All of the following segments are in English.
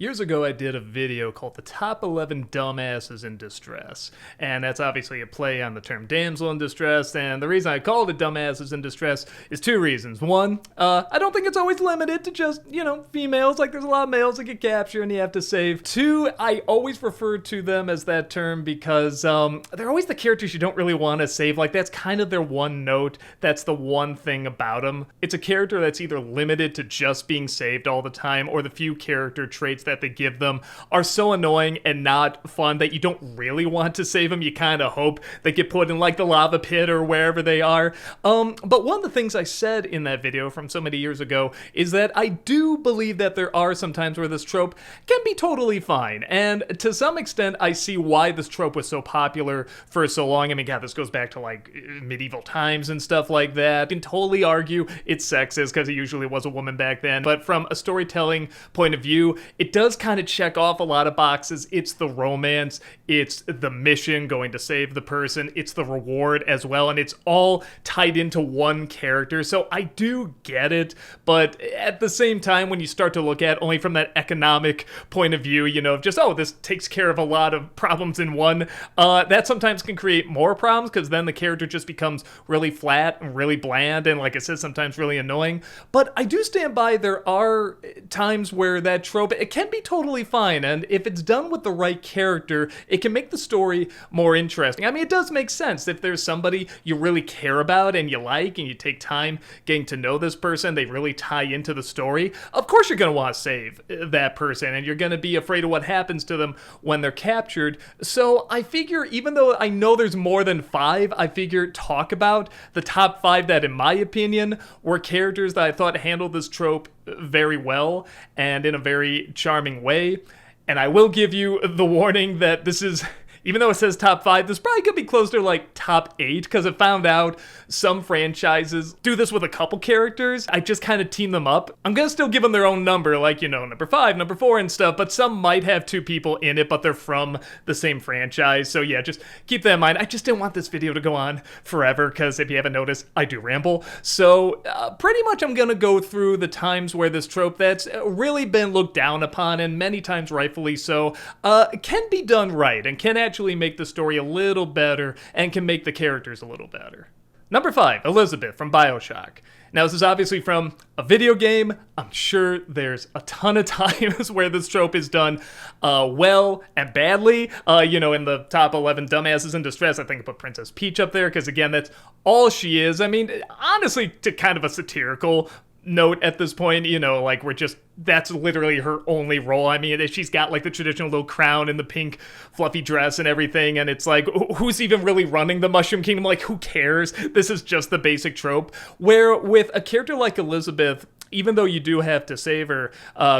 Years ago, I did a video called The Top 11 Dumbasses in Distress, and that's obviously a play on the term damsel in distress, and the reason I called it Dumbasses in Distress is two reasons. One, I don't think it's always limited to just, females, like there's a lot of males that get captured and you have to save. Two, I always refer to them as that term because they're always the characters you don't really want to save, like that's kind of their one note, that's the one thing about them. It's a character that's either limited to just being saved all the time, or the few character traits that they give them are so annoying and not fun that you don't really want to save them. You kind of hope they get put in like the lava pit or wherever they are. But one of the things I said in that video from so many years ago is that I do believe that there are some times where this trope can be totally fine. And to some extent, I see why this trope was so popular for so long. I mean, God, this goes back to like medieval times and stuff like that. You can totally argue it's sexist because it usually was a woman back then. But from a storytelling point of view, it does kind of check off a lot of boxes. It's the romance, it's the mission going to save the person, it's the reward as well, and it's all tied into one character. So I do get it, but at the same time, when you start to look at only from that economic point of view, just, this takes care of a lot of problems in one, that sometimes can create more problems because then the character just becomes really flat and really bland and, like I said, sometimes really annoying. But I do stand by there are times where that trope, it can be totally fine, and if it's done with the right character, it can make the story more interesting. I mean, it does make sense if there's somebody you really care about and you like, and you take time getting to know this person, they really tie into the story, of course you're going to want to save that person, and you're going to be afraid of what happens to them when they're captured. So I figure, even though I know there's more than 5, I figure talk about the top 5 that, in my opinion, were characters that I thought handled this trope very well and in a very charming way. And I will give you the warning that this is, even though it says top 5, this probably could be closer to like top 8, because I found out some franchises do this with a couple characters. I just kind of team them up. I'm gonna still give them their own number, like, number 5, number 4 and stuff, but some might have 2 people in it, but they're from the same franchise. So yeah, just keep that in mind. I just didn't want this video to go on forever, because if you haven't noticed, I do ramble. So pretty much I'm gonna go through the times where this trope that's really been looked down upon, and many times rightfully so, can be done right and can actually make the story a little better and can make the characters a little better. Number 5, Elizabeth from Bioshock. Now, this is obviously from a video game. I'm sure there's a ton of times where this trope is done well and badly. In the top 11 dumbasses in distress, I think I put Princess Peach up there because, again, that's all she is. I mean, honestly, to kind of a satirical note at this point, that's literally her only role. I mean, she's got like the traditional little crown and the pink fluffy dress and everything, and it's like, who's even really running the Mushroom Kingdom? Like, who cares? This is just the basic trope. Where with a character like Elizabeth, even though you do have to save her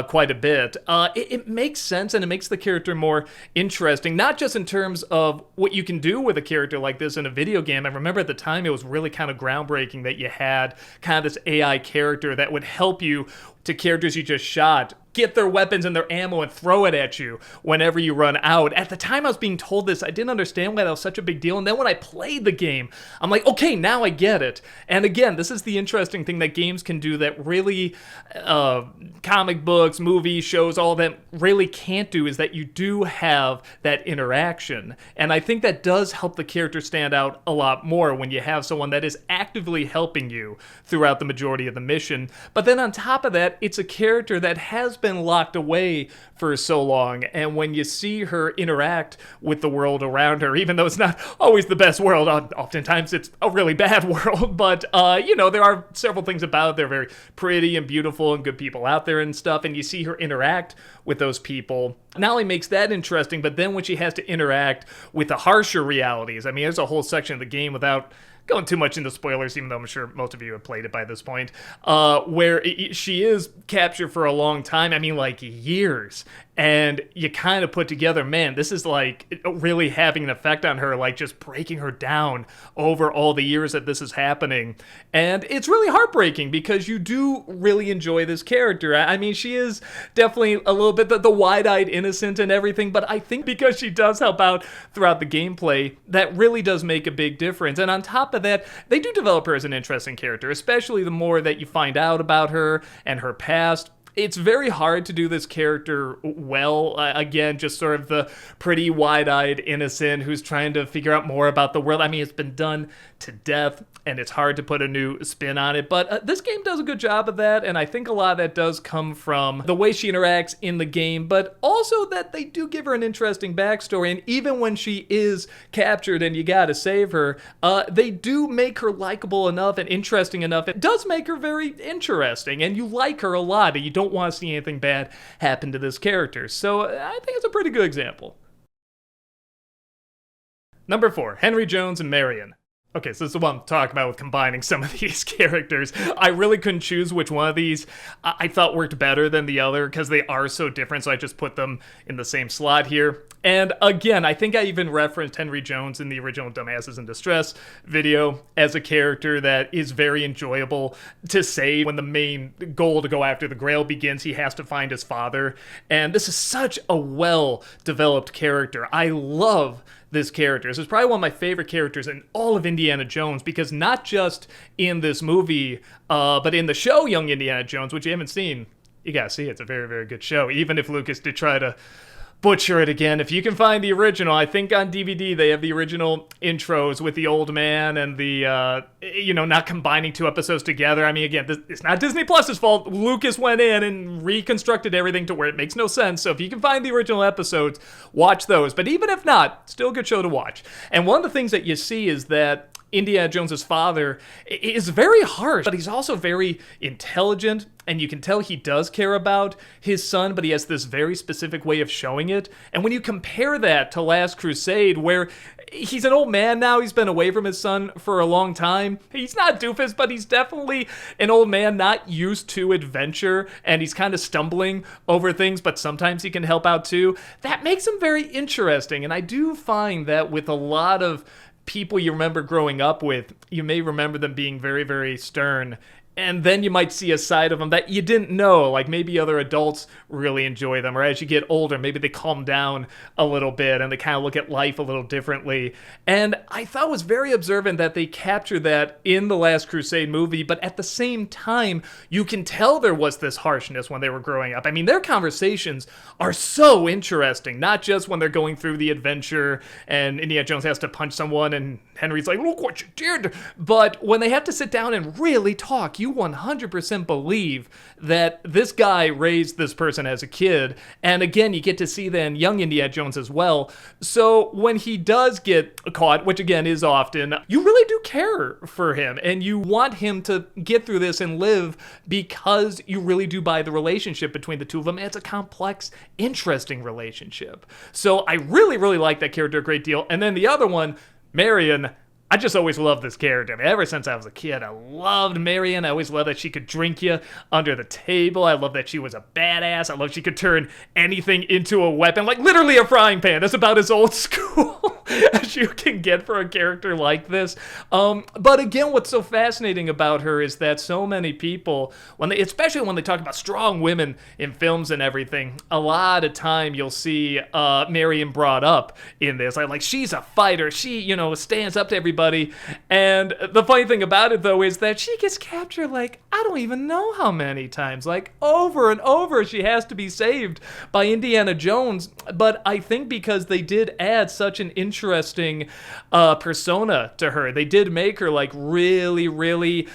quite a bit, it makes sense and it makes the character more interesting, not just in terms of what you can do with a character like this in a video game. I remember at the time it was really kind of groundbreaking that you had kind of this AI character that would help you to characters you just shot get their weapons and their ammo and throw it at you whenever you run out. At the time I was being told this, I didn't understand why that was such a big deal. And then when I played the game, I'm like, okay, now I get it. And again, this is the interesting thing that games can do that really comic books, movies, shows, all that really can't do, is that you do have that interaction. And I think that does help the character stand out a lot more when you have someone that is actively helping you throughout the majority of the mission. But then on top of that, it's a character that has been locked away for so long, and when you see her interact with the world around her, even though it's not always the best world, oftentimes it's a really bad world, but there are several things about it. They're very pretty and beautiful and good people out there and stuff, and you see her interact with those people. Not only makes that interesting, but then when she has to interact with the harsher realities, I mean, there's a whole section of the game, without going too much into spoilers, even though I'm sure most of you have played it by this point, where she is captured for a long time, I mean, like years, and you kind of put together, man, this is like really having an effect on her, like just breaking her down over all the years that this is happening. And it's really heartbreaking because you do really enjoy this character. I mean, she is definitely a little bit the wide-eyed innocent and everything, but I think because she does help out throughout the gameplay, that really does make a big difference. And on top of that, they do develop her as an interesting character, especially the more that you find out about her and her past. It's very hard to do this character well. Again, just sort of the pretty wide-eyed innocent who's trying to figure out more about the world. I mean, it's been done to death, and it's hard to put a new spin on it, but this game does a good job of that, and I think a lot of that does come from the way she interacts in the game, but also that they do give her an interesting backstory, and even when she is captured and you gotta save her, they do make her likable enough and interesting enough. It does make her very interesting, and you like her a lot, and you don't want to see anything bad happen to this character, so I think it's a pretty good example. Number 4, Henry Jones and Marion. Okay, so this is the one I'm talking about with combining some of these characters. I really couldn't choose which one of these I thought worked better than the other because they are so different, so I just put them in the same slot here. And again, I think I even referenced Henry Jones in the original Dumbasses in Distress video as a character that is very enjoyable to save. When the main goal to go after the Grail begins, he has to find his father. And this is such a well-developed character. I love this character. This is probably one of my favorite characters in all of Indiana Jones, because not just in this movie, but in the show Young Indiana Jones, which you haven't seen, you gotta see it. It's a very, very good show, even if Lucas did try to butcher it again. If you can find the original, I think on DVD they have the original intros with the old man and the, not combining 2 episodes together. I mean, again, it's not Disney Plus's fault. Lucas went in and reconstructed everything to where it makes no sense. So if you can find the original episodes, watch those. But even if not, still a good show to watch. And one of the things that you see is that Indiana Jones's father is very harsh, but he's also very intelligent, and you can tell he does care about his son, but he has this very specific way of showing it. And when you compare that to Last Crusade, where he's an old man now, he's been away from his son for a long time. He's not doofus, but he's definitely an old man not used to adventure, and he's kind of stumbling over things, but sometimes he can help out too. That makes him very interesting, and I do find that with a lot of people you remember growing up with, you may remember them being very, very stern. And then you might see a side of them that you didn't know, like maybe other adults really enjoy them, or as you get older, maybe they calm down a little bit and they kind of look at life a little differently. And I thought it was very observant that they captured that in the Last Crusade movie, but at the same time, you can tell there was this harshness when they were growing up. I mean, their conversations are so interesting, not just when they're going through the adventure and Indiana Jones has to punch someone and Henry's like, look what you did, but when they have to sit down and really talk, you 100% believe that this guy raised this person as a kid. And again, you get to see then young Indiana Jones as well. So when he does get caught, which again is often, you really do care for him and you want him to get through this and live because you really do buy the relationship between the two of them. And it's a complex, interesting relationship. So I really, really like that character a great deal. And then the other one, Marion, I just always loved this character. I mean, ever since I was a kid, I loved Marion. I always loved that she could drink you under the table. I loved that she was a badass. I loved she could turn anything into a weapon, like literally a frying pan. That's about as old school as you can get for a character like this. But again, what's so fascinating about her is that so many people, especially when they talk about strong women in films and everything, a lot of time you'll see Marion brought up in this. Like she's a fighter. She, stands up to everybody. And the funny thing about it, though, is that she gets captured like, I don't even know how many times. Like, over and over, she has to be saved by Indiana Jones. But I think because they did add such an interesting persona to her, they did make her, like, really, really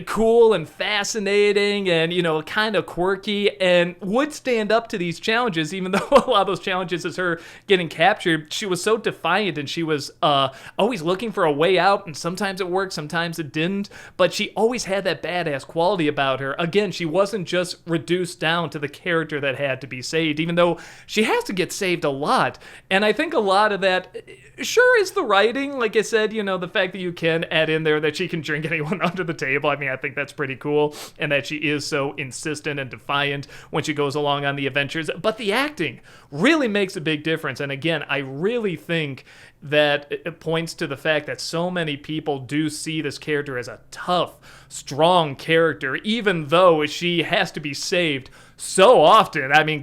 cool and fascinating and, kind of quirky and would stand up to these challenges, even though a lot of those challenges is her getting captured. She was so defiant and she was always looking for a way out, and sometimes it worked, sometimes it didn't, but she always had that badass quality about her. Again, she wasn't just reduced down to the character that had to be saved, even though she has to get saved a lot, and I think a lot of that sure is the writing. Like I said, the fact that you can add in there that she can drink anyone under the table, I mean, I think that's pretty cool, and that she is so insistent and defiant when she goes along on the adventures, but the acting really makes a big difference, and again, I really think that it points to the fact that so many people do see this character as a tough, strong character, even though she has to be saved so often. I mean,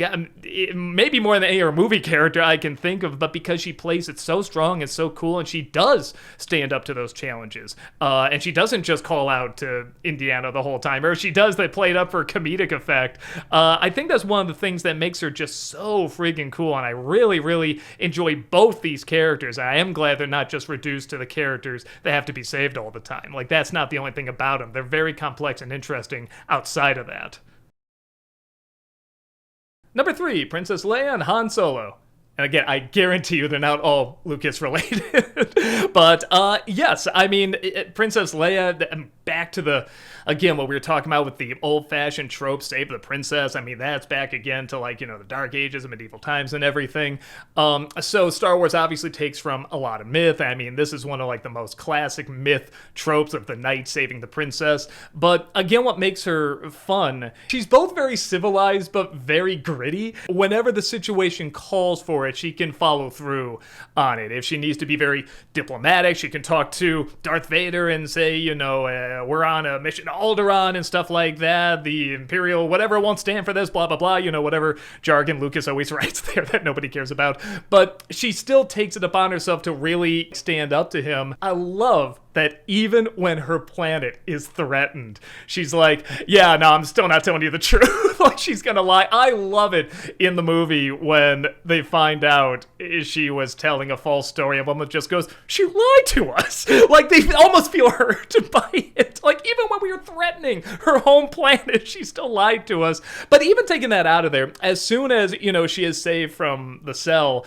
maybe more than any other movie character I can think of, but because she plays it so strong and so cool, and she does stand up to those challenges. And she doesn't just call out to Indiana the whole time, or if she does, they play it up for comedic effect. I think that's one of the things that makes her just so freaking cool, and I really, really enjoy both these characters. I am glad they're not just reduced to the characters that have to be saved all the time. Like, that's not the only thing about them. They're very complex and interesting outside of that. Number 3, Princess Leia and Han Solo. And again, I guarantee you they're not all Lucas related. But yes, I mean, Princess Leia, back to the, again, what we were talking about with the old-fashioned trope, save the princess. I mean, that's back again to, like, you know, the Dark Ages and medieval times and everything. So Star Wars obviously takes from a lot of myth. I mean, this is one of, like, the most classic myth tropes of the knight saving the princess. But again, what makes her fun, she's both very civilized but very gritty. Whenever the situation calls for it, she can follow through on it. If she needs to be very diplomatic, she can talk to Darth Vader and say, you know, we're on a mission to Alderaan and stuff like that. The Imperial whatever won't stand for this, blah, blah, blah. You know, whatever jargon Lucas always writes there that nobody cares about. But she still takes it upon herself to really stand up to him. I love that even when her planet is threatened, she's like, yeah, no, I'm still not telling you the truth. Like, she's gonna lie. I love it in the movie when they find out she was telling a false story, and one just goes, she lied to us. Like, they almost feel hurt by it. Like, even when we were threatening her home planet, she still lied to us. But even taking that out of there, as soon as, you know, she is saved from the cell,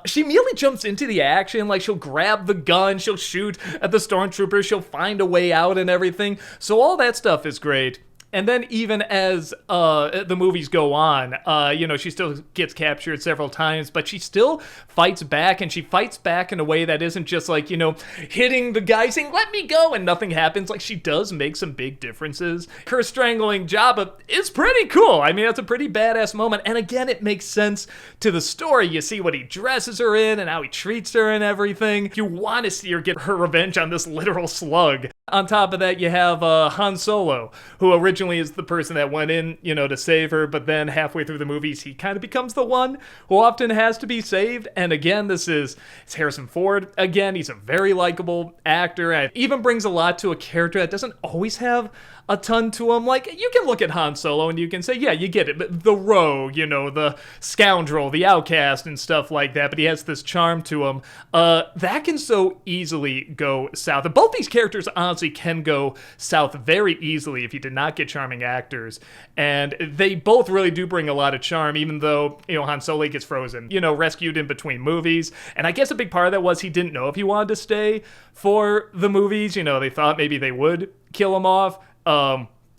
she immediately jumps into the action. Like, she'll grab the gun, she'll shoot at the stormtroopers, she'll find a way out and everything. So all that stuff is great. And then even as the movies go on, you know, she still gets captured several times, but she still fights back, and she fights back in a way that isn't just like, you know, hitting the guy saying, let me go, and nothing happens. Like, she does make some big differences. Her strangling Jabba is pretty cool. I mean, that's a pretty badass moment. And again, it makes sense to the story. You see what he dresses her in and how he treats her and everything. You want to see her get her revenge on this literal slug. On top of that, you have Han Solo, who originally is the person that went in, you know, to save her, but then halfway through the movies, he kind of becomes the one who often has to be saved. And again, it's Harrison Ford. Again, he's a very likable actor, and even brings a lot to a character that doesn't always have a ton to him. Like, you can look at Han Solo and you can say, yeah, you get it, but the rogue, you know, the scoundrel, the outcast and stuff like that, but he has this charm to him. That can so easily go south. And both these characters honestly can go south very easily if you did not get charming actors. And they both really do bring a lot of charm, even though, you know, Han Solo gets frozen, you know, rescued in between movies. And I guess a big part of that was he didn't know if he wanted to stay for the movies. You know, they thought maybe they would kill him off.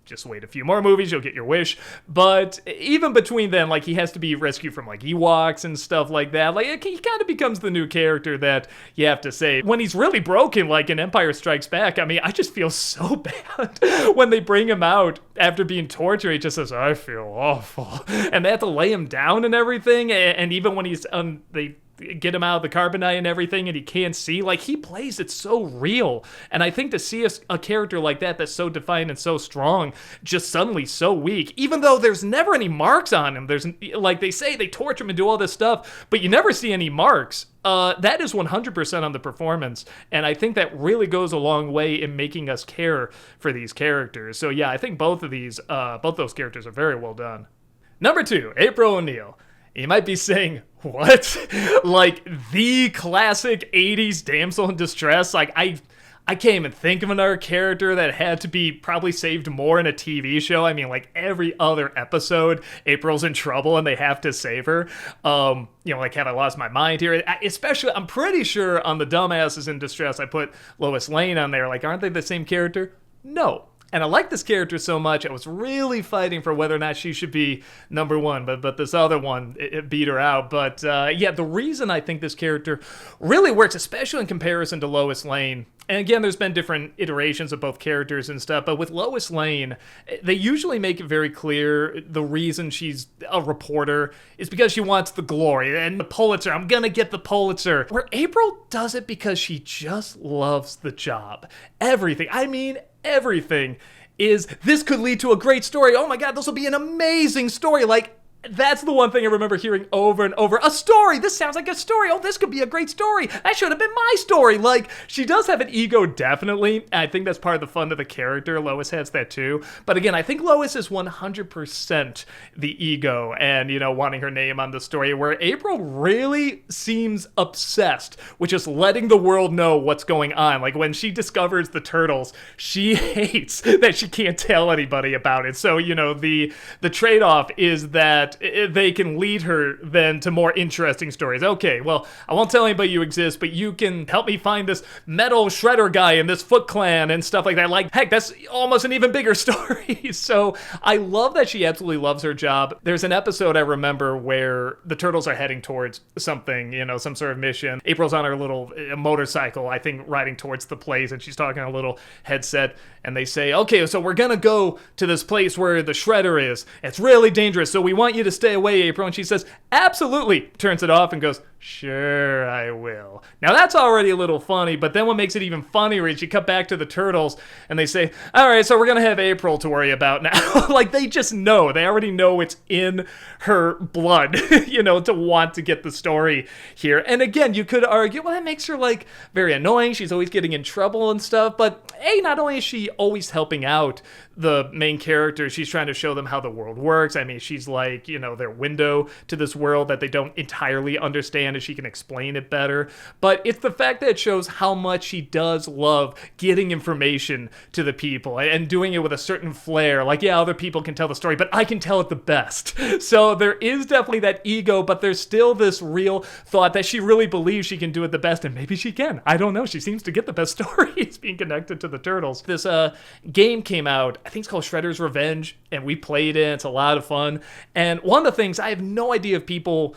Just wait a few more movies, you'll get your wish. But even between then, like, he has to be rescued from, like, Ewoks and stuff like that. Like, he kind of becomes the new character that you have to save. When he's really broken, like in Empire Strikes Back, I mean, I just feel so bad when they bring him out after being tortured. He just says, I feel awful. And they have to lay him down and everything. And even when he's, they get him out of the carbonite and everything and he can't see, like, he plays it so real. And I think to see a character like that that's so defiant and so strong just suddenly so weak, even though there's never any marks on him. There's, like, they say they torture him and do all this stuff, but you never see any marks. That is 100% on the performance, and I think that really goes a long way in making us care for these characters. So yeah, I think both those characters are very well done. Number 2, April O'Neil. You might be saying, what? Like, the classic 80s damsel in distress? Like, I can't even think of another character that had to be probably saved more in a TV show. I mean, like, every other episode, April's in trouble and they have to save her. You know, like, have I lost my mind here? Especially, I'm pretty sure on the Dumbasses in Distress, I put Lois Lane on there. Like, aren't they the same character? No. And I like this character so much, I was really fighting for whether or not she should be number 1, but this other one, it beat her out. But yeah, the reason I think this character really works, especially in comparison to Lois Lane, and again, there's been different iterations of both characters and stuff, but with Lois Lane, they usually make it very clear the reason she's a reporter is because she wants the glory and the Pulitzer. I'm gonna get the Pulitzer. Where April does it because she just loves the job. Everything. I mean, everything is this could lead to a great story. Oh my God, this will be an amazing story. Like, that's the one thing I remember hearing over and over. A story! This sounds like a story! Oh, this could be a great story! That should have been my story! Like, she does have an ego, definitely. I think that's part of the fun of the character. Lois has that too. But again, I think Lois is 100% the ego and, wanting her name on the story, where April really seems obsessed with just letting the world know what's going on. Like, when she discovers the turtles, she hates that she can't tell anybody about it. So, the trade-off is that they can lead her then to more interesting stories. Okay, well, I won't tell anybody you exist, but you can help me find this metal shredder guy in this Foot Clan and stuff like that. Like, heck, that's almost an even bigger story. So I love that she absolutely loves her job. There's an episode I remember where the turtles are heading towards something, some sort of mission. April's on her little motorcycle, I think, riding towards the place, and she's talking on a little headset, and they say, okay, so we're gonna go to this place where the shredder is. It's really dangerous, so we want you to stay away, April. And she says, absolutely, turns it off and goes, sure, I will. Now that's already a little funny, but then what makes it even funnier is you cut back to the turtles and they say, all right, so we're gonna have April to worry about now. Like, they just know, they already know it's in her blood, to want to get the story here. And again, you could argue, well, that makes her like very annoying. She's always getting in trouble and stuff, but not only is she always helping out the main character, she's trying to show them how the world works. I mean, she's like, their window to this world that they don't entirely understand, and she can explain it better. But it's the fact that it shows how much she does love getting information to the people and doing it with a certain flair. Like, yeah, other people can tell the story, but I can tell it the best. So there is definitely that ego, but there's still this real thought that she really believes she can do it the best, and maybe she can. I don't know. She seems to get the best stories being connected to the turtles. This game came out, I think it's called Shredder's Revenge, and we played it. It's a lot of fun. And one of the things, I have no idea if people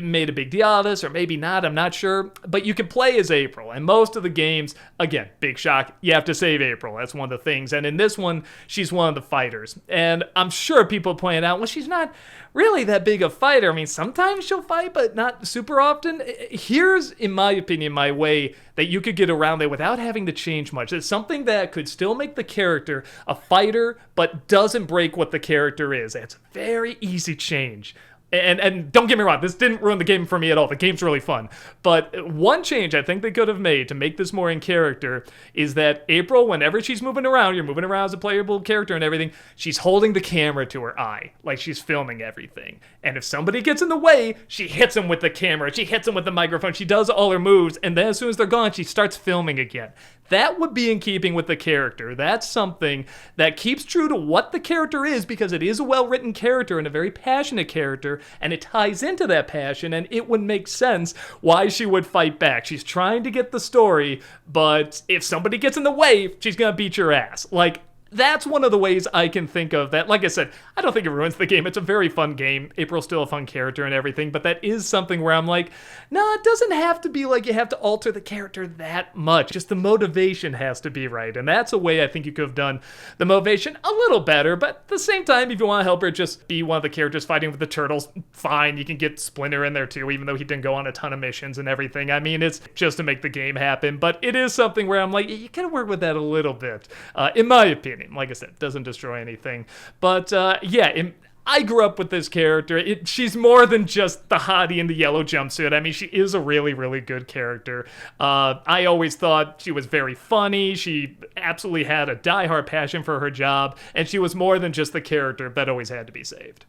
made a big deal out of this, or maybe not, I'm not sure, but you can play as April. And most of the games, again, big shock, you have to save April. That's one of the things. And in this one, she's one of the fighters. And I'm sure people point out, well, she's not really that big a fighter. I mean, sometimes she'll fight, but not super often. Here's, in my opinion, my way that you could get around it without having to change much. It's something that could still make the character a fighter, but doesn't break what the character is. It's a very easy change. And don't get me wrong, this didn't ruin the game for me at all. The game's really fun. But one change I think they could have made to make this more in character is that April, whenever she's moving around, you're moving around as a playable character and everything, she's holding the camera to her eye, like she's filming everything. And if somebody gets in the way, she hits them with the camera, she hits them with the microphone, she does all her moves, and then as soon as they're gone, she starts filming again. That would be in keeping with the character. That's something that keeps true to what the character is, because it is a well-written character and a very passionate character, and it ties into that passion, and it would make sense why she would fight back. She's trying to get the story, but if somebody gets in the way, she's gonna beat your ass. Like, that's one of the ways I can think of that. Like I said, I don't think it ruins the game. It's a very fun game. April's still a fun character and everything, but that is something where I'm like, no, it doesn't have to be like you have to alter the character that much. Just the motivation has to be right. And that's a way I think you could have done the motivation a little better, but at the same time, if you want to help her just be one of the characters fighting with the turtles, fine. You can get Splinter in there too, even though he didn't go on a ton of missions and everything. I mean, it's just to make the game happen, but it is something where I'm like, you can work with that a little bit, in my opinion. Like I said, it doesn't destroy anything. But I grew up with this character. She's more than just the hottie in the yellow jumpsuit. I mean, she is a really, really good character. I always thought she was very funny. She absolutely had a diehard passion for her job, and she was more than just the character that always had to be saved.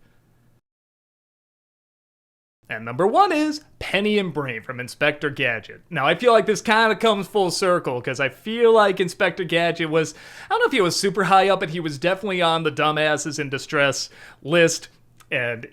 And number one is Penny and Brain from Inspector Gadget. Now, I feel like this kind of comes full circle, because I feel like Inspector Gadget was, I don't know if he was super high up, but he was definitely on the dumbasses in distress list. And,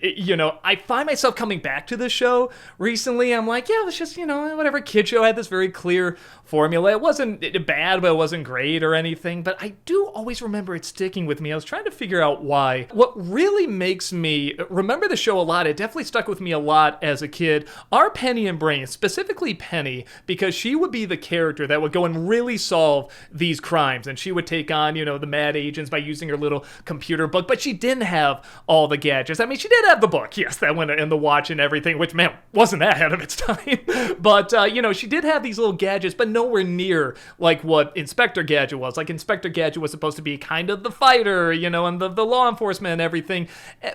I find myself coming back to this show recently. I'm like, yeah, it was just, whatever. Kid show had this very clear formula. It wasn't bad, but it wasn't great or anything. But I do always remember it sticking with me. I was trying to figure out why. What really makes me remember the show a lot, it definitely stuck with me a lot as a kid, are Penny and Brain, specifically Penny, because she would be the character that would go and really solve these crimes. And she would take on, the mad agents by using her little computer book. But she didn't have all the gadgets. I mean, mean, she did have the book, yes, that went in the watch and everything, which, man, wasn't that ahead of its time. But, she did have these little gadgets, but nowhere near like what Inspector Gadget was. Like, Inspector Gadget was supposed to be kind of the fighter, and the law enforcement and everything.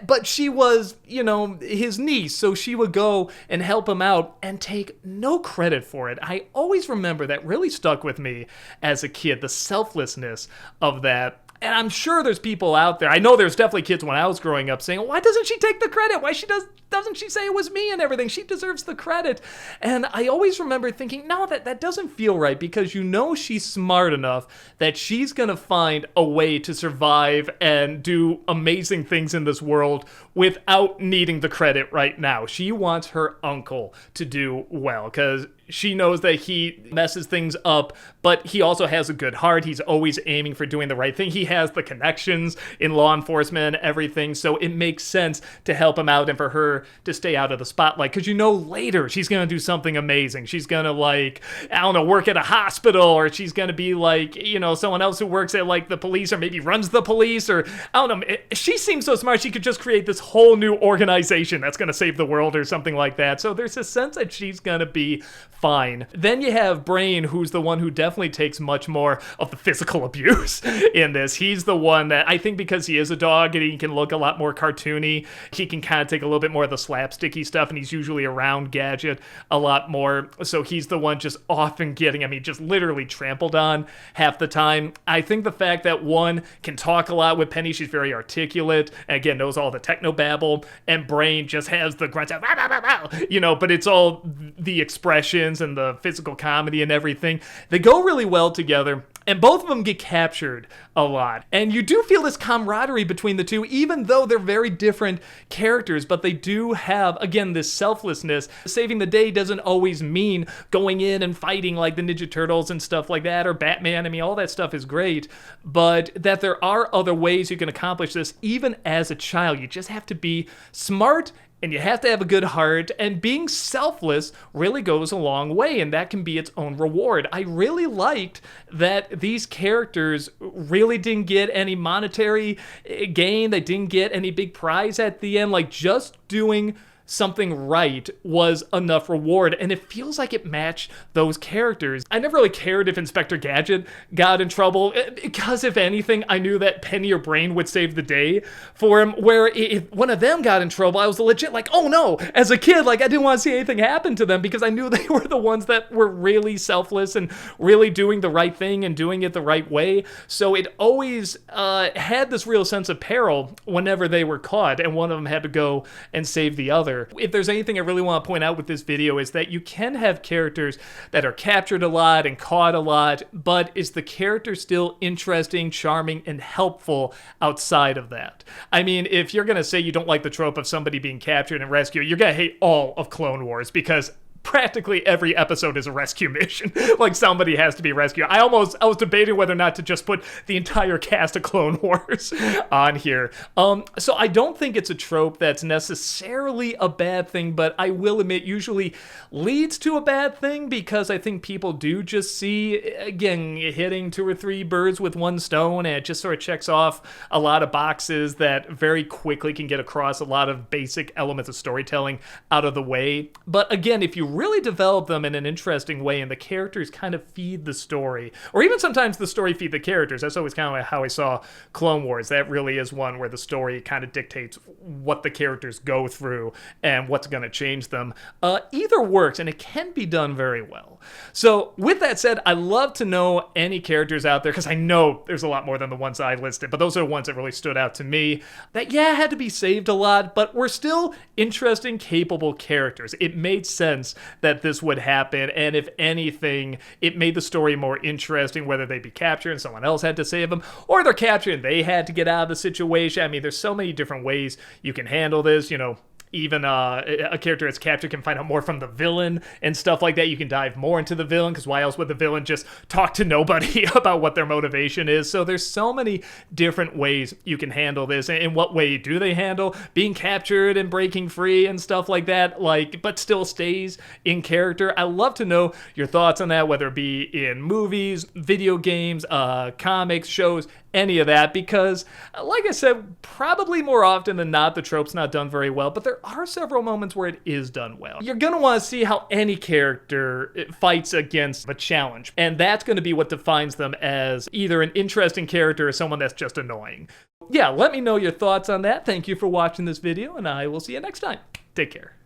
But she was, his niece, so she would go and help him out and take no credit for it. I always remember that really stuck with me as a kid, the selflessness of that. And I'm sure there's people out there, I know there's definitely kids when I was growing up saying, why doesn't she take the credit? Why doesn't she say it was me and everything? She deserves the credit. And I always remember thinking, no, that doesn't feel right, because she's smart enough that she's going to find a way to survive and do amazing things in this world without needing the credit right now. She wants her uncle to do well, because she knows that he messes things up, but he also has a good heart. He's always aiming for doing the right thing. He has the connections in law enforcement and everything, so it makes sense to help him out and for her to stay out of the spotlight, because later she's going to do something amazing. She's going to work at a hospital, or she's going to be someone else who works at the police, or maybe runs the police, or I don't know. She seems so smart, she could just create this whole new organization that's going to save the world or something like that. So there's a sense that she's going to be fine. Then you have Brain, who's the one who definitely takes much more of the physical abuse in this. He's the one that, I think because he is a dog and he can look a lot more cartoony, he can kind of take a little bit more of the slapsticky stuff, and he's usually around Gadget a lot more. So he's the one just often getting, just literally trampled on half the time. I think the fact that one can talk a lot with Penny, she's very articulate, and again, knows all the technobabble, and Brain just has the grunts of, but it's all the expression and the physical comedy and everything. They go really well together, and both of them get captured a lot. And you do feel this camaraderie between the two, even though they're very different characters, but they do have, again, this selflessness. Saving the day doesn't always mean going in and fighting like the Ninja Turtles and stuff like that, or Batman. All that stuff is great, but that there are other ways you can accomplish this, even as a child. You just have to be smart, and you have to have a good heart, and being selfless really goes a long way, and that can be its own reward. I really liked that these characters really didn't get any monetary gain. They didn't get any big prize at the end. Just doing something right was enough reward, and it feels like it matched those characters. I never really cared if Inspector Gadget got in trouble, because if anything, I knew that Penny or Brain would save the day for him, where if one of them got in trouble, I was legit oh no, as a kid, I didn't want to see anything happen to them, because I knew they were the ones that were really selfless and really doing the right thing and doing it the right way. So it always had this real sense of peril whenever they were caught, and one of them had to go and save the other. If there's anything I really want to point out with this video, is that you can have characters that are captured a lot and caught a lot, but is the character still interesting, charming, and helpful outside of that? If you're going to say you don't like the trope of somebody being captured and rescued, you're going to hate all of Clone Wars, because practically every episode is a rescue mission. Somebody has to be rescued. I was debating whether or not to just put the entire cast of Clone Wars on here. So I don't think it's a trope that's necessarily a bad thing, but I will admit usually leads to a bad thing, because I think people do just see, again, hitting 2 or 3 birds with one stone, and it just sort of checks off a lot of boxes that very quickly can get across a lot of basic elements of storytelling out of the way. But again, if you really develop them in an interesting way, and the characters kind of feed the story, or even sometimes the story feed the characters. That's always kind of how I saw Clone Wars. That really is one where the story kind of dictates what the characters go through and what's going to change them. Either works, and it can be done very well. So with that said, I love to know any characters out there, because I know there's a lot more than the ones I listed, but those are the ones that really stood out to me, that had to be saved a lot, but were still interesting, capable characters. It made sense that this would happen, and if anything, it made the story more interesting, whether they be captured and someone else had to save them, or they're captured and they had to get out of the situation. There's so many different ways you can handle this. even a character that's captured can find out more from the villain and stuff like that. You can dive more into the villain, because why else would the villain just talk to nobody about what their motivation is? So there's so many different ways you can handle this. And in what way do they handle being captured and breaking free and stuff like that, like, but still stays in character? I love to know your thoughts on that, whether it be in movies, video games, comics, shows, any of that, because like I said, probably more often than not the trope's not done very well, but there are several moments where it is done well. You're gonna want to see how any character fights against a challenge, and that's going to be what defines them as either an interesting character or someone that's just annoying. Yeah, let me know your thoughts on that. Thank you for watching this video, and I will see you next time. Take care.